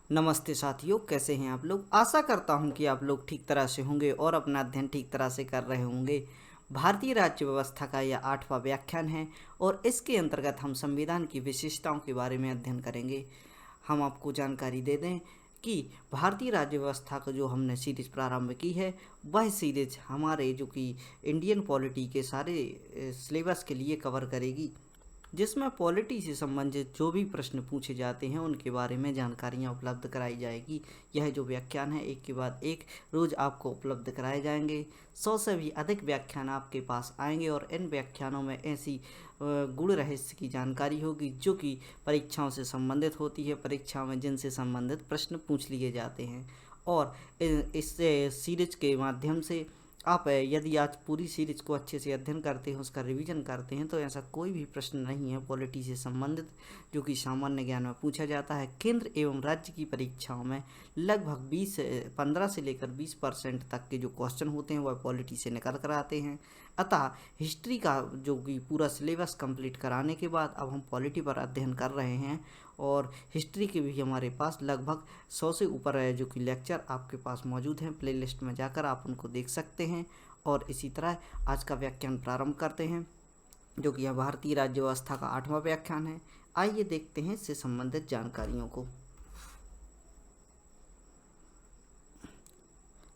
नमस्ते साथियों, कैसे हैं आप लोग। आशा करता हूं कि आप लोग ठीक तरह से होंगे और अपना अध्ययन ठीक तरह से कर रहे होंगे। भारतीय राज्य व्यवस्था का यह 8वां व्याख्यान है और इसके अंतर्गत हम संविधान की विशेषताओं के बारे में अध्ययन करेंगे। हम आपको जानकारी दे दें कि भारतीय राज्य व्यवस्था का जो हमने सीरीज प्रारंभ की है, वह सीरीज हमारे जो कि इंडियन पॉलिटी के सारे सिलेबस के लिए कवर करेगी, जिसमें पॉलिटी से संबंधित जो भी प्रश्न पूछे जाते हैं उनके बारे में जानकारियाँ उपलब्ध कराई जाएगी। यह जो व्याख्यान है एक के बाद एक रोज़ आपको उपलब्ध कराए जाएंगे। 100 से भी अधिक व्याख्यान आपके पास आएंगे और इन व्याख्यानों में ऐसी गुण रहस्य की जानकारी होगी जो कि परीक्षाओं से संबंधित होती है, परीक्षाओं में जिनसे संबंधित प्रश्न पूछ लिए जाते हैं। और इस सीरीज के माध्यम से आप यदि आज पूरी सीरीज को अच्छे से अध्ययन करते हैं, उसका रिवीजन करते हैं, तो ऐसा कोई भी प्रश्न नहीं है पॉलिटी से संबंधित जो कि सामान्य ज्ञान में पूछा जाता है। केंद्र एवं राज्य की परीक्षाओं में लगभग 15 से लेकर 20% तक के जो क्वेश्चन होते हैं वह पॉलिटी से निकल कर आते हैं। अतः हिस्ट्री का जो कि पूरा सिलेबस कंप्लीट कराने के बाद अब हम पॉलिटी पर अध्ययन कर रहे हैं और हिस्ट्री के भी हमारे पास लगभग 100 से ऊपर है जो कि लेक्चर आपके पास मौजूद हैं। प्लेलिस्ट में जाकर आप उनको देख सकते हैं। और इसी तरह आज का व्याख्यान प्रारंभ करते हैं जो कि यह भारतीय राज्य व्यवस्था का 8वां व्याख्यान है। आइए देखते हैं इससे संबंधित जानकारियों को।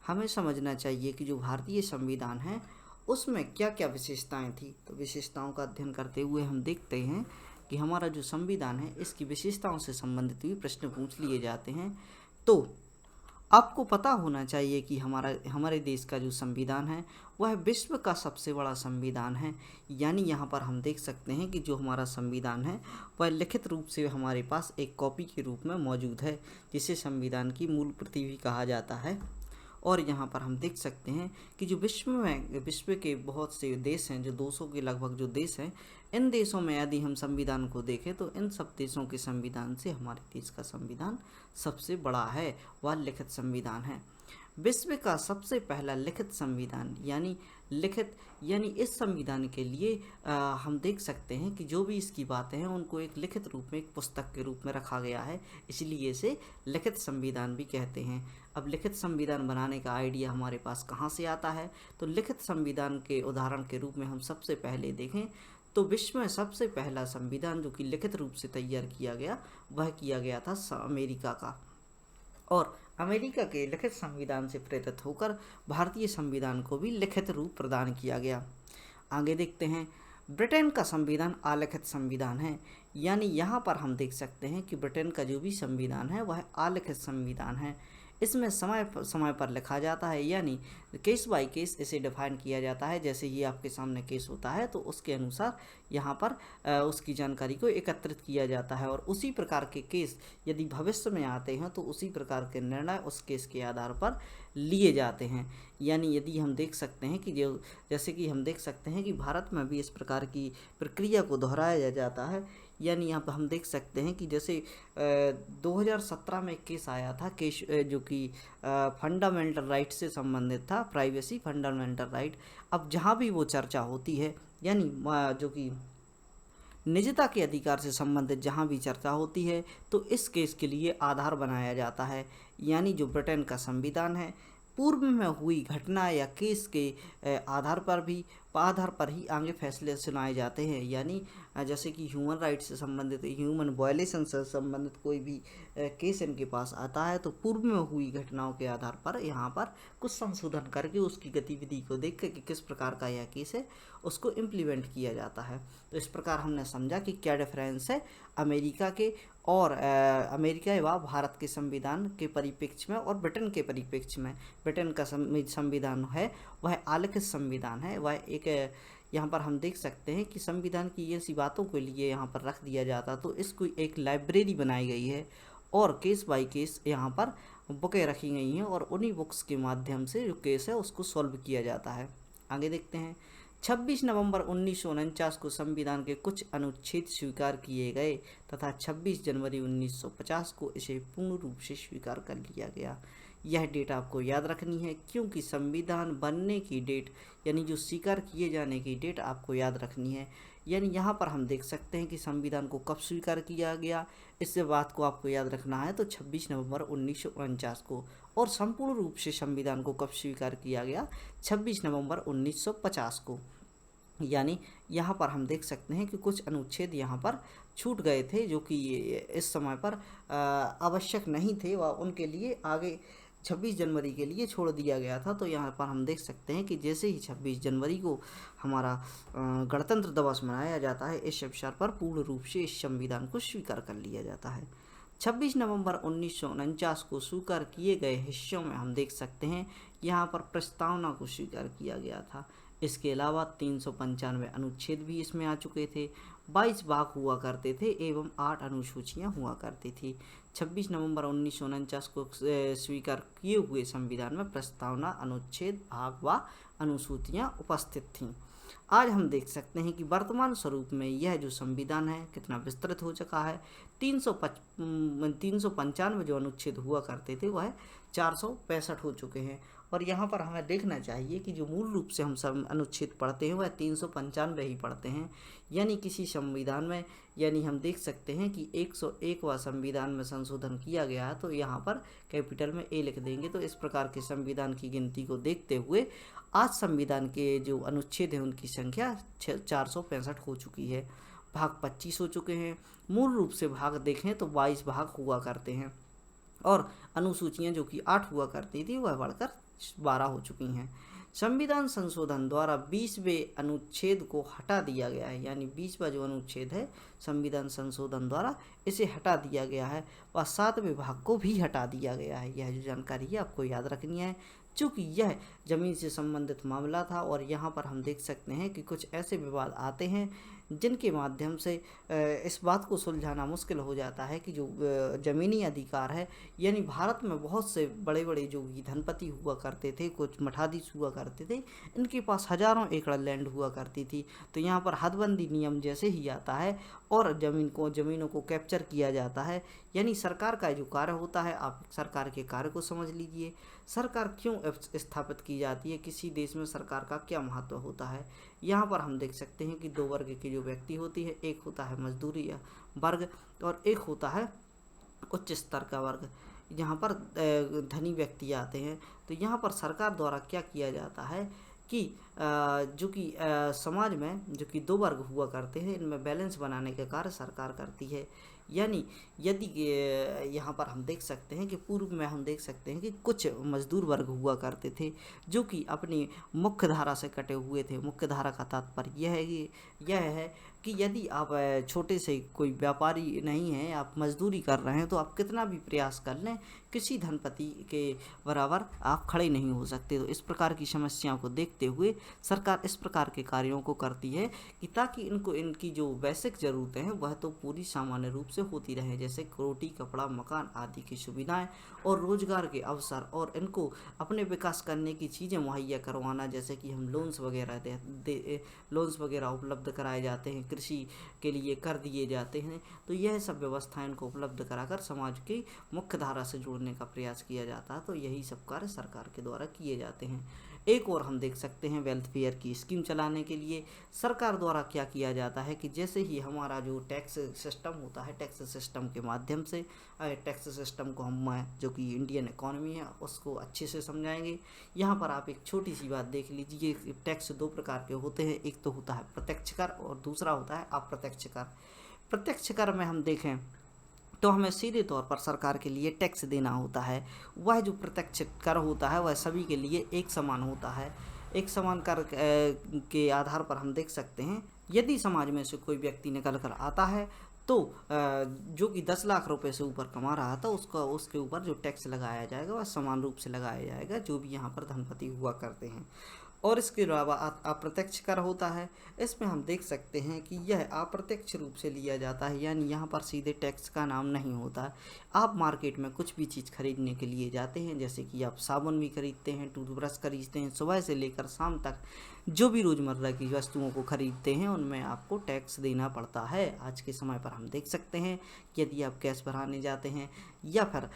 हमें समझना चाहिए कि जो भारतीय संविधान है उसमें क्या क्या विशेषताएं थी। तो विशेषताओं का अध्ययन करते हुए हम देखते हैं कि हमारा जो संविधान है इसकी विशेषताओं से संबंधित भी प्रश्न पूछ लिए जाते हैं। तो आपको पता होना चाहिए कि हमारे देश का जो संविधान है वह विश्व का सबसे बड़ा संविधान है। यानी यहाँ पर हम देख सकते हैं कि जो हमारा संविधान है वह लिखित रूप से हमारे पास एक कॉपी के रूप में मौजूद है, जिसे संविधान की मूल प्रति भी कहा जाता है। और यहाँ पर हम देख सकते हैं कि जो विश्व के बहुत से देश हैं, जो 200 के लगभग जो देश हैं, इन देशों में यदि हम संविधान को देखें तो इन सब देशों के संविधान से हमारे देश का संविधान सबसे बड़ा है, वह लिखित संविधान है। विश्व का सबसे पहला लिखित संविधान यानी इस संविधान के लिए हम देख सकते हैं कि जो भी इसकी बातें हैं उनको एक लिखित रूप में, एक पुस्तक के रूप में रखा गया है, इसलिए इसे लिखित संविधान भी कहते हैं। अब लिखित संविधान बनाने का आइडिया हमारे पास कहाँ से आता है, तो लिखित संविधान के उदाहरण के रूप में हम सबसे पहले देखें तो विश्व में सबसे पहला संविधान जो कि लिखित रूप से तैयार किया गया वह किया गया था अमेरिका का। और अमेरिका के लिखित संविधान से प्रेरित होकर भारतीय संविधान को भी लिखित रूप प्रदान किया गया। आगे देखते हैं, ब्रिटेन का संविधान अलिखित संविधान है। यानी यहाँ पर हम देख सकते हैं कि ब्रिटेन का जो भी संविधान है वह अलिखित संविधान है। इसमें समय पर लिखा जाता है, यानी केस बाय केस इसे डिफाइन किया जाता है। जैसे ये आपके सामने केस होता है तो उसके अनुसार यहाँ पर उसकी जानकारी को एकत्रित किया जाता है और उसी प्रकार के केस यदि भविष्य में आते हैं तो उसी प्रकार के निर्णय उस केस के आधार पर लिए जाते हैं। यानी यदि हम देख सकते हैं कि जैसे कि हम देख सकते हैं कि भारत में भी इस प्रकार की प्रक्रिया को दोहराया जाता है। यानी यहाँ पर हम देख सकते हैं कि जैसे 2017 में केस आया था, केस जो कि फंडामेंटल राइट से संबंधित था, प्राइवेसी फंडामेंटल राइट। अब जहाँ भी वो चर्चा होती है, यानी जो कि निजता के अधिकार से संबंधित जहाँ भी चर्चा होती है तो इस केस के लिए आधार बनाया जाता है। यानी जो ब्रिटेन का संविधान है पूर्व में हुई घटना या केस के आधार पर ही आगे फैसले सुनाए जाते हैं। यानी जैसे कि ह्यूमन राइट से संबंधित, ह्यूमन वायलेशन से संबंधित कोई भी केस इनके पास आता है तो पूर्व में हुई घटनाओं के आधार पर यहाँ पर कुछ संशोधन करके उसकी गतिविधि को देख कर कि किस प्रकार का यह केस है उसको इम्प्लीमेंट किया जाता है। तो इस प्रकार हमने समझा कि क्या डिफरेंस है अमेरिका के और अमेरिका व भारत के संविधान के परिप्रेक्ष्य में और ब्रिटेन के परिप्रेक्ष्य में। ब्रिटेन का संविधान है वह अलिखित संविधान है। वह एक यहाँ पर हम देख सकते हैं कि संविधान की ऐसी बातों के लिए यहाँ पर रख दिया जाता तो इसको एक लाइब्रेरी बनाई गई है और केस बाय केस यहाँ पर बुकें रखी गई हैं और उन्हीं बुक्स के माध्यम से जो केस है उसको सॉल्व किया जाता है। आगे देखते हैं, 26 नवंबर 1949 को संविधान के कुछ अनुच्छेद स्वीकार किए गए तथा 26 जनवरी 1950 को इसे पूर्ण रूप से स्वीकार कर लिया गया। यह डेट आपको याद रखनी है क्योंकि संविधान बनने की डेट यानी जो स्वीकार किए जाने की डेट आपको याद रखनी है। यानी यहाँ पर हम देख सकते हैं कि संविधान को कब स्वीकार किया गया। इस बात को आपको याद रखना है, तो 26 नवंबर 1949 को। और संपूर्ण रूप से संविधान को कब स्वीकार किया गया, 26 नवंबर 1950 को। यानी यहाँ पर हम देख सकते हैं कि कुछ अनुच्छेद यहाँ पर छूट गए थे जो कि इस समय पर आवश्यक नहीं थे व उनके लिए आगे 26 जनवरी के लिए छोड़ दिया गया था। तो यहाँ पर हम देख सकते हैं कि जैसे ही 26 जनवरी को हमारा गणतंत्र दिवस मनाया जाता है, इस अवसर पर पूर्ण रूप से इस संविधान को स्वीकार कर लिया जाता है। 26 नवंबर 1949 को स्वीकार किए गए हिस्सों में हम देख सकते हैं यहाँ पर प्रस्तावना को स्वीकार किया गया था। इसके अलावा 395 अनुच्छेद भी इसमें आ चुके थे, 22 भाग हुआ करते थे एवं 8 अनुसूचियां हुआ करती थी। 26 नवंबर 1949 को स्वीकार किए हुए संविधान में प्रस्तावना, अनुच्छेद, भाग व अनुसूचियां उपस्थित थीं। आज हम देख सकते हैं कि वर्तमान स्वरूप में यह जो संविधान है कितना विस्तृत हो चुका है। 395 जो अनुच्छेद हुआ करते थे वह 465 हो चुके हैं। और यहाँ पर हमें देखना चाहिए कि जो मूल रूप से हम सब अनुच्छेद पढ़ते हैं वह 395 ही पढ़ते हैं। यानी किसी संविधान में, यानी हम देख सकते हैं कि 101वां संविधान में संशोधन किया गया है, तो यहाँ पर कैपिटल में ए लिख देंगे। तो इस प्रकार के संविधान की गिनती को देखते हुए आज संविधान के जो अनुच्छेद हैं उनकी संख्या 465 हो चुकी है। भाग 25 हो चुके हैं। मूल रूप से भाग देखें तो 22 भाग हुआ करते हैं और अनुसूचियाँ जो कि 8 हुआ करती थी वह बढ़कर 12 हो चुकी हैं। संविधान संशोधन द्वारा 20वें अनुच्छेद को हटा दिया गया है। यानी 20वां जो अनुच्छेद है संविधान संशोधन द्वारा इसे हटा दिया गया है और 7वें भाग को भी हटा दिया गया है। यह जो जानकारी है आपको याद रखनी है, चूँकि यह जमीन से संबंधित मामला था। और यहाँ पर हम देख सकते हैं कि कुछ ऐसे विवाद आते हैं जिनके माध्यम से इस बात को सुलझाना मुश्किल हो जाता है कि जो ज़मीनी अधिकार है, यानी भारत में बहुत से बड़े बड़े जो धनपति हुआ करते थे, कुछ मठाधीश हुआ करते थे, इनके पास हजारों एकड़ लैंड हुआ करती थी। तो यहाँ पर हदबंदी नियम जैसे ही आता है और ज़मीनों को कैप्चर किया जाता है। यानी सरकार का जो कार्य होता है, आप सरकार के कार्य को समझ लीजिए। सरकार क्यों स्थापित की जाती है, किसी देश में सरकार का क्या महत्व होता है। यहाँ पर हम देख सकते हैं कि 2 वर्ग की जो व्यक्ति होती है, एक होता है मजदूरी वर्ग और एक होता है उच्च स्तर का वर्ग। यहाँ पर धनी व्यक्ति आते हैं। तो यहाँ पर सरकार द्वारा क्या किया जाता है कि जो कि समाज में जो कि 2 वर्ग हुआ करते हैं, इनमें बैलेंस बनाने का कार्य सरकार करती है। यानी यदि यहाँ पर हम देख सकते हैं कि पूर्व में हम देख सकते हैं कि कुछ मजदूर वर्ग हुआ करते थे जो कि अपनी मुख्य धारा से कटे हुए थे। मुख्य धारा का तात्पर्य यह है कि यदि आप छोटे से कोई व्यापारी नहीं हैं, आप मजदूरी कर रहे हैं, तो आप कितना भी प्रयास कर लें, किसी धनपति के बराबर आप खड़े नहीं हो सकते। तो इस प्रकार की समस्याओं को देखते हुए सरकार इस प्रकार के कार्यों को करती है कि ताकि इनकी जो बेसिक ज़रूरतें हैं वह तो पूरी सामान्य रूप से होती रहे, जैसे रोटी, कपड़ा, मकान आदि की सुविधाएं और रोजगार के अवसर, और इनको अपने विकास करने की चीज़ें मुहैया करवाना, जैसे कि हम लोन्स वगैरह उपलब्ध कराए जाते हैं, कृषि के लिए कर दिए जाते हैं। तो यह सब व्यवस्थाएं इनको उपलब्ध कराकर समाज की मुख्य धारा से जोड़ने का प्रयास किया जाता है। तो यही सब कार्य सरकार के द्वारा किए जाते हैं। एक और हम देख सकते हैं वेल्थफेयर की स्कीम चलाने के लिए सरकार द्वारा क्या किया जाता है कि जैसे ही हमारा जो टैक्स सिस्टम होता है, टैक्स सिस्टम के माध्यम से टैक्स सिस्टम को हम जो कि इंडियन इकॉनमी है उसको अच्छे से समझाएंगे। यहाँ पर आप एक छोटी सी बात देख लीजिए। टैक्स 2 प्रकार के होते हैं, एक तो होता है प्रत्यक्ष कर और दूसरा होता है अप्रत्यक्ष कर। प्रत्यक्ष कर में हम देखें तो हमें सीधे तौर पर सरकार के लिए टैक्स देना होता है। वह जो प्रत्यक्ष कर होता है वह सभी के लिए एक समान होता है। एक समान कर के आधार पर हम देख सकते हैं, यदि समाज में से कोई व्यक्ति निकल कर आता है तो जो कि 10 लाख रुपए से ऊपर कमा रहा था उसके ऊपर जो टैक्स लगाया जाएगा वह समान रूप से लगाया जाएगा जो भी यहाँ पर धनपति हुआ करते हैं। और इसके अलावा अप्रत्यक्ष कर होता है। इसमें हम देख सकते हैं कि यह अप्रत्यक्ष रूप से लिया जाता है, यानी यहाँ पर सीधे टैक्स का नाम नहीं होता है। आप मार्केट में कुछ भी चीज़ खरीदने के लिए जाते हैं, जैसे कि आप साबुन भी खरीदते हैं, टूथब्रश खरीदते हैं, सुबह से लेकर शाम तक जो भी रोज़मर्रा की वस्तुओं को खरीदते हैं उनमें आपको टैक्स देना पड़ता है। आज के समय पर हम देख सकते हैं कि यदि आप गैस भराने जाते हैं या फिर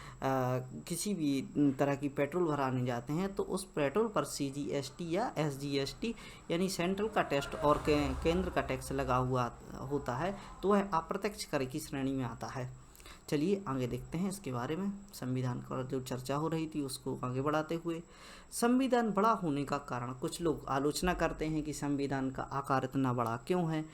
किसी भी तरह की पेट्रोल भराने जाते हैं तो उस पेट्रोल पर CGST या SGST यानी सेंट्रल का टैक्स और केंद्र का टैक्स लगा हुआ होता है, तो वह अप्रत्यक्ष कर की श्रेणी में आता है। चलिए आगे देखते हैं इसके बारे में। संविधान पर जो चर्चा हो रही थी उसको आगे बढ़ाते हुए, संविधान बड़ा होने का कारण, कुछ लोग आलोचना करते हैं कि संविधान का आकार इतना बड़ा क्यों है,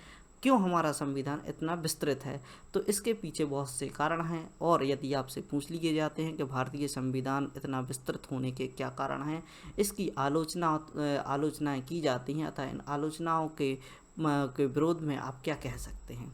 क्यों हमारा संविधान इतना विस्तृत है। तो इसके पीछे बहुत से कारण हैं, और यदि आपसे पूछ लिए जाते हैं कि भारतीय संविधान इतना विस्तृत होने के क्या कारण हैं, इसकी आलोचनाएं की जाती हैं, अतः इन आलोचनाओं के विरोध में आप क्या कह सकते हैं।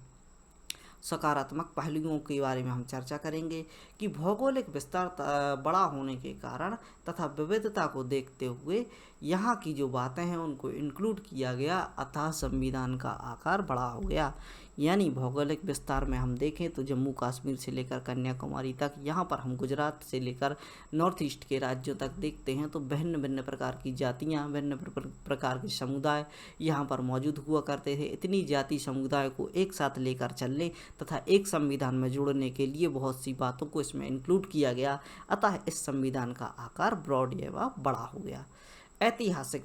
सकारात्मक पहलुओं के बारे में हम चर्चा करेंगे कि भौगोलिक विस्तार बड़ा होने के कारण तथा विविधता को देखते हुए यहाँ की जो बातें हैं उनको इंक्लूड किया गया, अतः संविधान का आकार बड़ा हो गया। यानी भौगोलिक विस्तार में हम देखें तो जम्मू कश्मीर से लेकर कन्याकुमारी तक, यहाँ पर हम गुजरात से लेकर नॉर्थ ईस्ट के राज्यों तक देखते हैं तो भिन्न भिन्न प्रकार की जातियाँ, भिन्न प्रकार के समुदाय यहाँ पर मौजूद हुआ करते थे। इतनी जाति समुदाय को एक साथ लेकर चलने तथा एक संविधान में जोड़ने के लिए बहुत सी बातों को इसमें इंक्लूड किया गया, अतः इस संविधान का आकार ब्रॉड एवं बड़ा हो गया। ऐतिहासिक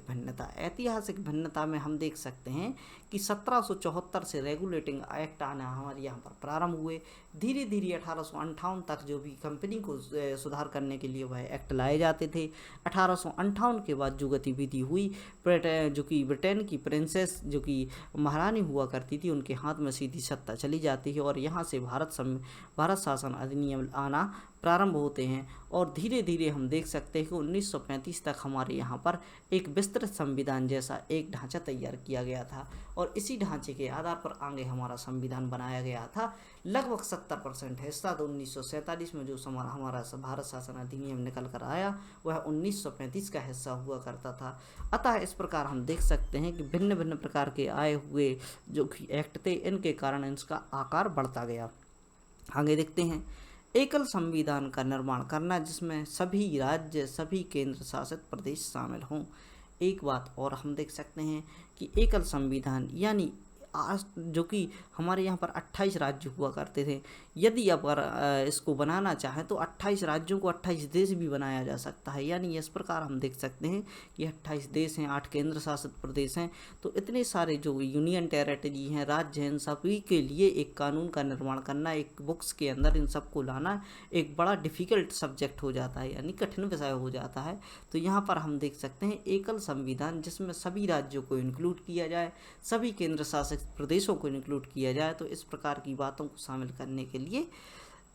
भिन्नता में हम देख सकते हैं कि 1774 से रेगुलेटिंग एक्ट आना हमारे यहाँ पर प्रारंभ हुए। धीरे धीरे 1858 तक जो भी कंपनी को सुधार करने के लिए वह एक्ट लाए जाते थे। 1858 के बाद जो गतिविधि हुई, जो कि ब्रिटेन की प्रिंसेस जो कि महारानी हुआ करती थी, उनके हाथ में सीधी सत्ता चली जाती है और यहाँ से भारत शासन अधिनियम आना प्रारंभ होते हैं। और धीरे धीरे हम देख सकते हैं कि 1935 तक हमारे यहाँ पर एक विस्तृत संविधान जैसा एक ढांचा तैयार किया गया था, और इसी ढांचे के आधार पर आगे हमारा संविधान बनाया गया था। लगभग 70% हिस्सा तो 1947 में जो हमारा भारत शासन अधिनियम निकल कर आया वह 1935 का हिस्सा हुआ करता था। अतः इस प्रकार हम देख सकते हैं कि भिन्न भिन्न प्रकार के आए हुए जो एक्ट थे, इनके कारण इसका आकार बढ़ता गया। आगे देखते हैं, एकल संविधान का निर्माण करना जिसमें सभी राज्य, सभी केंद्र शासित प्रदेश शामिल हों। एक बात और हम देख सकते हैं कि एकल संविधान यानी आज जो कि हमारे यहाँ पर 28 राज्य हुआ करते थे, यदि अगर इसको बनाना चाहें तो 28 राज्यों को 28 देश भी बनाया जा सकता है। यानी इस प्रकार हम देख सकते हैं कि 28 देश हैं, 8 केंद्र शासित प्रदेश हैं, तो इतने सारे जो यूनियन टेरिटरी हैं, राज्य हैं, इन सभी के लिए एक कानून का निर्माण करना, एक बुक्स के अंदर इन सबको लाना एक बड़ा डिफ़िकल्ट सब्जेक्ट हो जाता है, यानी कठिन विषय हो जाता है। तो यहाँ पर हम देख सकते हैं एकल संविधान जिसमें सभी राज्यों को इंक्लूड किया जाए, सभी केंद्र शासित प्रदेशों को इंक्लूड किया जाए, तो इस प्रकार की बातों को शामिल करने के लिए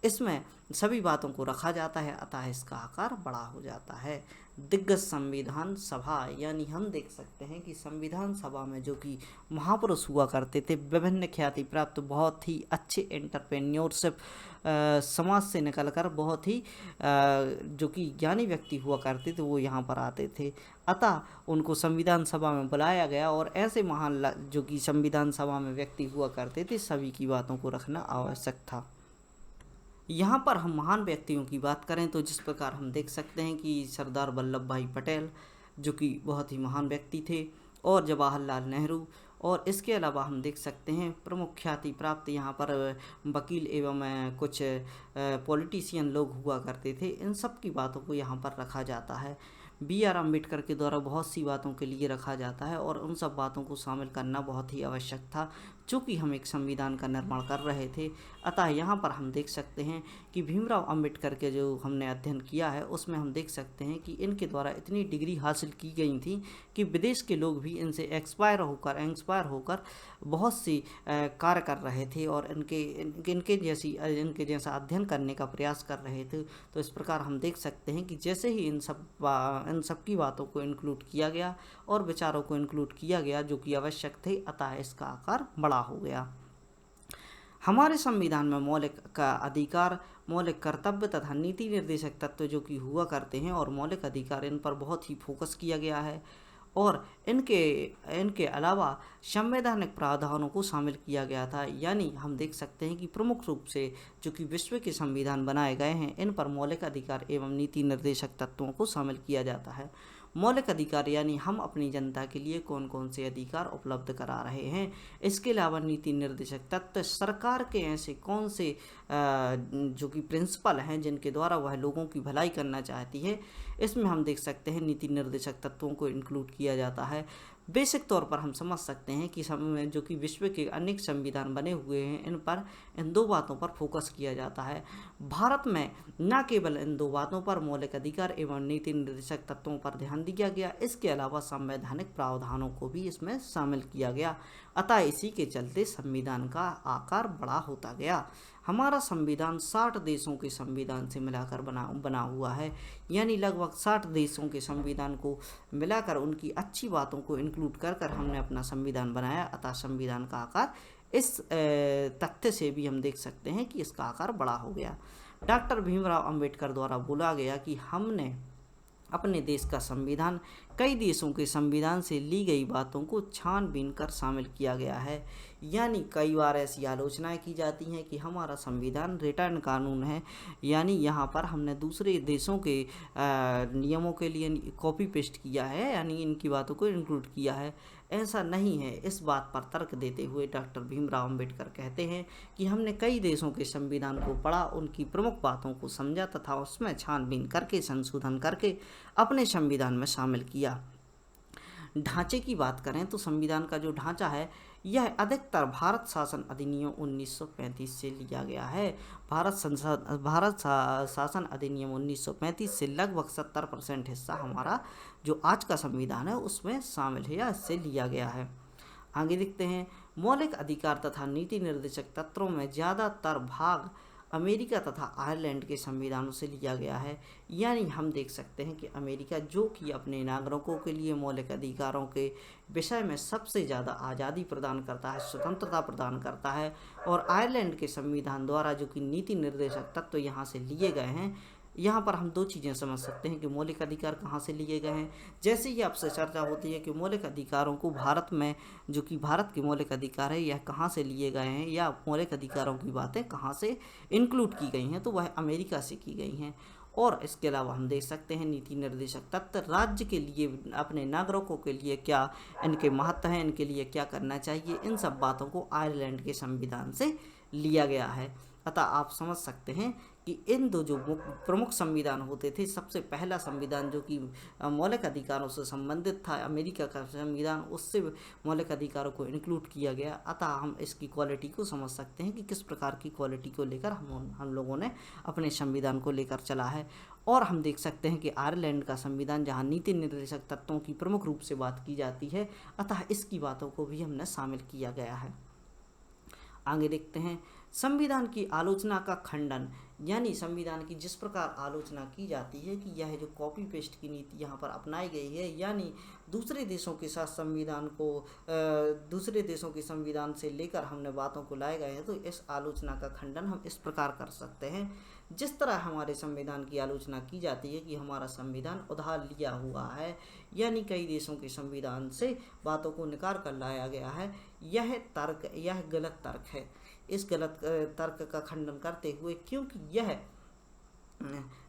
इसमें सभी बातों को रखा जाता है, अतः इसका आकार बड़ा हो जाता है। दिग्गज संविधान सभा, यानी हम देख सकते हैं कि संविधान सभा में जो कि महापुरुष हुआ करते थे, विभिन्न ख्याति प्राप्त बहुत ही अच्छे एंटरप्रेन्योरशिप समाज से निकलकर बहुत ही जो कि ज्ञानी व्यक्ति हुआ करते थे, वो यहाँ पर आते थे, अतः उनको संविधान सभा में बुलाया गया। और ऐसे महान जो कि संविधान सभा में व्यक्ति हुआ करते थे, सभी की बातों को रखना आवश्यक था। यहाँ पर हम महान व्यक्तियों की बात करें तो जिस प्रकार हम देख सकते हैं कि सरदार वल्लभ भाई पटेल जो कि बहुत ही महान व्यक्ति थे, और जवाहरलाल नेहरू, और इसके अलावा हम देख सकते हैं प्रमुख ख्याति प्राप्त यहाँ पर वकील एवं कुछ पॉलिटिशियन लोग हुआ करते थे। इन सब की बातों को यहाँ पर रखा जाता है। BR अम्बेडकर के द्वारा बहुत सी बातों के लिए रखा जाता है, और उन सब बातों को शामिल करना बहुत ही आवश्यक था, चूँकि हम एक संविधान का निर्माण कर रहे थे। अतः यहाँ पर हम देख सकते हैं कि भीमराव अम्बेडकर के जो हमने अध्ययन किया है उसमें हम देख सकते हैं कि इनके द्वारा इतनी डिग्री हासिल की गई थी कि विदेश के लोग भी इनसे इंस्पायर होकर बहुत सी कार्य कर रहे थे, और इनके जैसा अध्ययन करने का प्रयास कर रहे थे। तो इस प्रकार हम देख सकते हैं कि जैसे ही इन सब की बातों को इंक्लूड किया गया और विचारों को इंक्लूड किया गया जो कि आवश्यक थे, अतः इसका आकार बड़ा हो गया। हमारे संविधान में मौलिक अधिकार, मौलिक कर्तव्य तथा नीति निर्देशक तत्व जो कि हुआ करते हैं, और मौलिक अधिकार, इन पर बहुत ही फोकस किया गया है। और इनके अलावा संवैधानिक प्रावधानों को शामिल किया गया था। यानी हम देख सकते हैं कि प्रमुख रूप से जो कि विश्व के संविधान बनाए गए हैं, इन पर मौलिक अधिकार एवं नीति निर्देशक तत्वों को शामिल किया जाता है। मौलिक अधिकार यानी हम अपनी जनता के लिए कौन कौन से अधिकार उपलब्ध करा रहे हैं। इसके अलावा नीति निर्देशक तत्व, सरकार के ऐसे कौन से जो कि प्रिंसिपल हैं जिनके द्वारा वह लोगों की भलाई करना चाहती है, इसमें हम देख सकते हैं नीति निर्देशक तत्वों को इंक्लूड किया जाता है। बेसिक तौर पर हम समझ सकते हैं कि जो कि विश्व के अनेक संविधान बने हुए हैं, इन दो बातों पर फोकस किया जाता है। भारत में न केवल इन दो बातों पर, मौलिक अधिकार एवं नीति निर्देशक तत्वों पर ध्यान दिया गया, इसके अलावा संवैधानिक प्रावधानों को भी इसमें शामिल किया गया। अतः इसी के चलते संविधान का आकार बड़ा होता गया। हमारा संविधान 60 देशों के संविधान से मिलाकर बना हुआ है, यानी लगभग 60 देशों के संविधान को मिलाकर उनकी अच्छी बातों को इंक्लूड कर हमने अपना संविधान बनाया। अतः संविधान का आकार इस तथ्य से भी हम देख सकते हैं कि इसका आकार बड़ा हो गया। डॉक्टर भीमराव अंबेडकर द्वारा बोला गया कि हमने अपने देश का संविधान कई देशों के संविधान से ली गई बातों को छानबीन कर शामिल किया गया है। यानी कई बार ऐसी आलोचनाएं की जाती हैं कि हमारा संविधान रिटर्न कानून है, यानी यहाँ पर हमने दूसरे देशों के नियमों के लिए कॉपी पेस्ट किया है, यानी इनकी बातों को इंक्लूड किया है। ऐसा नहीं है। इस बात पर तर्क देते हुए डॉक्टर भीमराव अंबेडकर कहते हैं कि हमने कई देशों के संविधान को पढ़ा, उनकी प्रमुख बातों को समझा तथा उसमें छानबीन करके संशोधन करके अपने संविधान में शामिल किया। ढांचे की बात करें तो संविधान का जो ढांचा है यह अधिकतर भारत शासन अधिनियम 1935 से लिया गया है। भारत शासन अधिनियम 1935 से लगभग 70% हिस्सा हमारा जो आज का संविधान है उसमें शामिल है या इससे लिया गया है। आगे देखते हैं, मौलिक अधिकार तथा नीति निर्देशक तत्वों में ज़्यादातर भाग अमेरिका तथा आयरलैंड के संविधानों से लिया गया है। यानी हम देख सकते हैं कि अमेरिका जो कि अपने नागरिकों के लिए मौलिक अधिकारों के विषय में सबसे ज़्यादा आज़ादी प्रदान करता है, स्वतंत्रता प्रदान करता है, और आयरलैंड के संविधान द्वारा जो कि नीति निर्देशक तत्व यहाँ से लिए गए हैं। यहाँ पर हम दो चीज़ें समझ सकते हैं कि मौलिक अधिकार कहाँ से लिए गए हैं। जैसे ही आपसे चर्चा होती है कि मौलिक अधिकारों को भारत में जो कि भारत के मौलिक अधिकार है यह कहाँ से लिए गए हैं या मौलिक अधिकारों की बातें कहाँ से इंक्लूड की गई हैं, तो वह अमेरिका से की गई हैं। और इसके अलावा हम देख सकते हैं नीति निर्देशक तत्व राज्य के लिए, अपने नागरिकों के लिए क्या इनके महत्व हैं, इनके लिए क्या करना चाहिए, इन सब बातों को आयरलैंड के संविधान से लिया गया है। अतः आप समझ सकते हैं कि इन दो जो प्रमुख संविधान होते थे, सबसे पहला संविधान जो कि मौलिक अधिकारों से संबंधित था, अमेरिका का संविधान, उससे मौलिक अधिकारों को इंक्लूड किया गया। अतः हम इसकी क्वालिटी को समझ सकते हैं कि किस प्रकार की क्वालिटी को लेकर हम लोगों ने अपने संविधान को लेकर चला है। और हम देख सकते हैं कि आयरलैंड का संविधान जहाँ नीति निर्देशक तत्वों की प्रमुख रूप से बात की जाती है, अतः इसकी बातों को भी हमने शामिल किया गया है। आगे देखते हैं, संविधान की आलोचना का खंडन, यानी संविधान की जिस प्रकार आलोचना की जाती है कि यह जो कॉपी पेस्ट की नीति यहाँ पर अपनाई गई है, यानी दूसरे देशों के साथ संविधान को दूसरे देशों के संविधान से लेकर हमने बातों को लाए गए हैं, तो इस आलोचना का खंडन हम इस प्रकार कर सकते हैं। जिस तरह हमारे संविधान की आलोचना की जाती है कि हमारा संविधान उधार लिया हुआ है, यानी कई देशों के संविधान से बातों को निकाल कर लाया गया है, यह गलत तर्क है। इस गलत तर्क का खंडन करते हुए, क्योंकि यह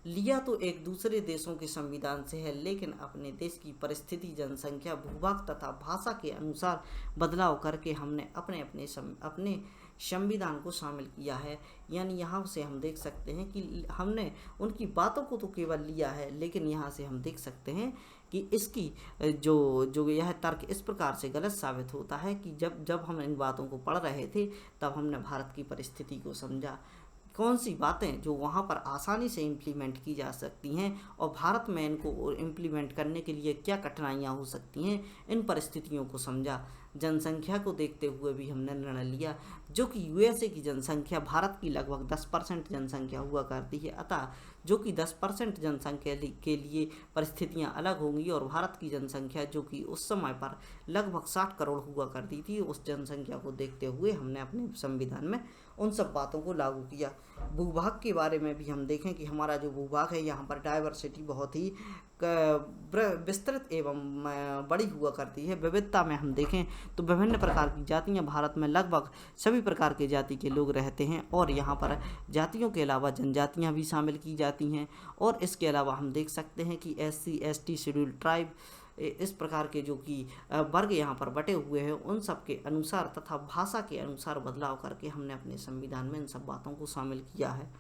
लिया तो एक दूसरे देशों के संविधान से है, लेकिन अपने देश की परिस्थिति, जनसंख्या, भूभाग तथा भाषा के अनुसार बदलाव करके हमने अपने संविधान को शामिल किया है। यानी यहाँ से हम देख सकते हैं कि हमने उनकी बातों को तो केवल लिया है, लेकिन यहाँ से हम देख सकते हैं कि इसकी जो यह तर्क इस प्रकार से गलत साबित होता है कि जब हम इन बातों को पढ़ रहे थे तब हमने भारत की परिस्थिति को समझा, कौन सी बातें जो वहाँ पर आसानी से इम्प्लीमेंट की जा सकती हैं और भारत में इनको इम्प्लीमेंट करने के लिए क्या कठिनाइयाँ हो सकती हैं, इन परिस्थितियों को समझा। जनसंख्या को देखते हुए भी हमने निर्णय लिया, जो कि यूएसए की जनसंख्या भारत की लगभग 10% जनसंख्या हुआ करती है, अतः जो कि 10% जनसंख्या के लिए परिस्थितियां अलग होंगी, और भारत की जनसंख्या जो कि उस समय पर लगभग 60 करोड़ हुआ करती थी, उस जनसंख्या को देखते हुए हमने अपने संविधान में उन सब बातों को लागू किया। भूभाग के बारे में भी हम देखें कि हमारा जो भूभाग है यहाँ पर डाइवर्सिटी बहुत ही विस्तृत एवं बड़ी हुआ करती है। विविधता में हम देखें तो विभिन्न प्रकार की जातियाँ भारत में लगभग सभी प्रकार के जाति के लोग रहते हैं और यहाँ पर जातियों के अलावा जनजातियाँ भी शामिल की जाती हैं। और इसके अलावा हम देख सकते हैं कि SC ST शेड्यूल ट्राइब इस प्रकार के जो कि वर्ग यहाँ पर बटे हुए हैं, उन सब के अनुसार तथा भाषा के अनुसार बदलाव करके हमने अपने संविधान में इन सब बातों को शामिल किया है।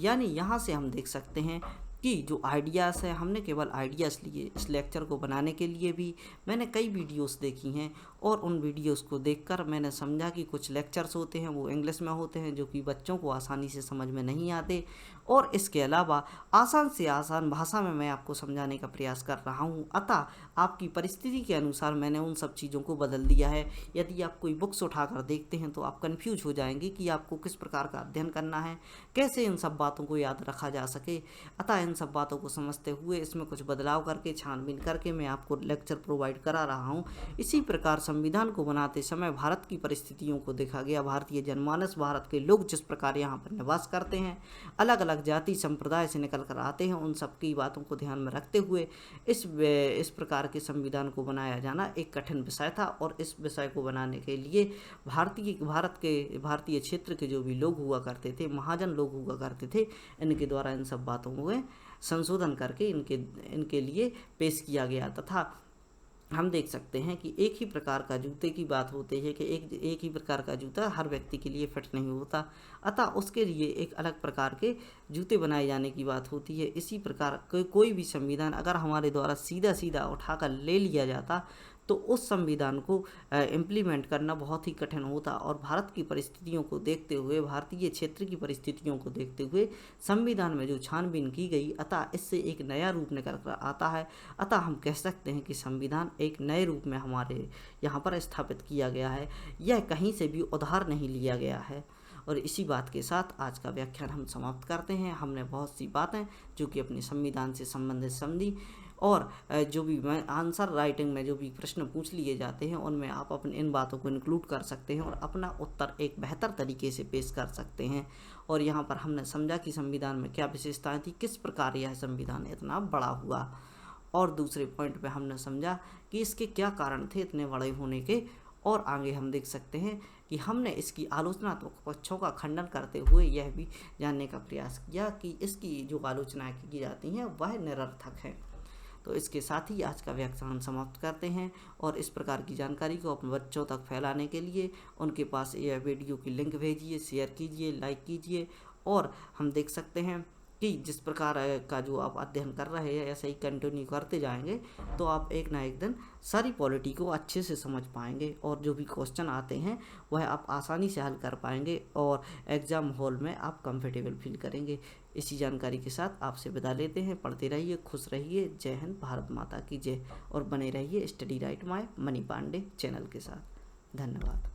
यानी यहाँ से हम देख सकते हैं कि जो आइडियाज़ है, हमने केवल आइडियाज़ लिए। इस लेक्चर को बनाने के लिए भी मैंने कई वीडियोस देखी हैं और उन वीडियोस को देखकर मैंने समझा कि कुछ लेक्चर्स होते हैं वो इंग्लिश में होते हैं जो कि बच्चों को आसानी से समझ में नहीं आते, और इसके अलावा आसान से आसान भाषा में मैं आपको समझाने का प्रयास कर रहा हूँ। अतः आपकी परिस्थिति के अनुसार मैंने उन सब चीज़ों को बदल दिया है। यदि आप कोई बुक्स उठाकर देखते हैं तो आप कन्फ्यूज हो जाएंगे कि आपको किस प्रकार का अध्ययन करना है, कैसे इन सब बातों को याद रखा जा सके। अतः इन सब बातों को समझते हुए इसमें कुछ बदलाव करके छानबीन करके मैं आपको लेक्चर प्रोवाइड करा रहा हूँ। इसी प्रकार संविधान को बनाते समय भारत की परिस्थितियों को देखा गया। भारतीय जनमानस, भारत के लोग जिस प्रकार यहाँ पर निवास करते हैं, अलग अलग जाति संप्रदाय से निकल कर आते हैं, उन सब की बातों को ध्यान में रखते हुए इस प्रकार के संविधान को बनाया जाना एक कठिन विषय था। और इस विषय को बनाने के लिए भारतीय क्षेत्र के जो भी लोग हुआ करते थे, महाजन लोग हुआ करते थे, इनके द्वारा इन सब बातों में संशोधन करके इनके लिए पेश किया गया। तथा हम देख सकते हैं कि एक ही प्रकार का जूते की बात होती है कि एक ही प्रकार का जूता हर व्यक्ति के लिए फिट नहीं होता, अतः उसके लिए एक अलग प्रकार के जूते बनाए जाने की बात होती है। इसी प्रकार कोई भी संविधान अगर हमारे द्वारा सीधा सीधा उठाकर ले लिया जाता तो उस संविधान को इम्प्लीमेंट करना बहुत ही कठिन होता। और भारत की परिस्थितियों को देखते हुए, भारतीय क्षेत्र की परिस्थितियों को देखते हुए संविधान में जो छानबीन की गई, अतः इससे एक नया रूप निकल कर आता है। अतः हम कह सकते हैं कि संविधान एक नए रूप में हमारे यहाँ पर स्थापित किया गया है, यह कहीं से भी उधार नहीं लिया गया है। और इसी बात के साथ आज का व्याख्यान हम समाप्त करते हैं। हमने बहुत सी बातें जो कि अपने संविधान से संबंधित समझी, और जो भी आंसर राइटिंग में जो भी प्रश्न पूछ लिए जाते हैं उनमें आप अपने इन बातों को इंक्लूड कर सकते हैं और अपना उत्तर एक बेहतर तरीके से पेश कर सकते हैं। और यहाँ पर हमने समझा कि संविधान में क्या विशेषताएं थी, किस प्रकार यह संविधान इतना बड़ा हुआ, और दूसरे पॉइंट पे हमने समझा कि इसके क्या कारण थे इतने बड़े होने के। और आगे हम देख सकते हैं कि हमने इसकी आलोचनात्मक पक्षों का खंडन करते हुए यह भी जानने का प्रयास किया कि इसकी जो आलोचनाएँ की जाती हैं वह निरर्थक है। तो इसके साथ ही आज का व्याख्यान समाप्त करते हैं। और इस प्रकार की जानकारी को अपने बच्चों तक फैलाने के लिए उनके पास यह वीडियो की लिंक भेजिए, शेयर कीजिए, लाइक कीजिए। और हम देख सकते हैं कि जिस प्रकार का जो आप अध्ययन कर रहे हैं ऐसे ही कंटिन्यू करते जाएंगे तो आप एक ना एक दिन सारी पॉलिटी को अच्छे से समझ पाएंगे, और जो भी क्वेश्चन आते हैं वह आप आसानी से हल कर पाएंगे और एग्ज़ाम हॉल में आप कंफर्टेबल फील करेंगे। इसी जानकारी के साथ आपसे विदा लेते हैं। पढ़ते रहिए, खुश रहिए। जय हिंद, भारत माता की जय। और बने रहिए study right my money Pandey channel के साथ। धन्यवाद।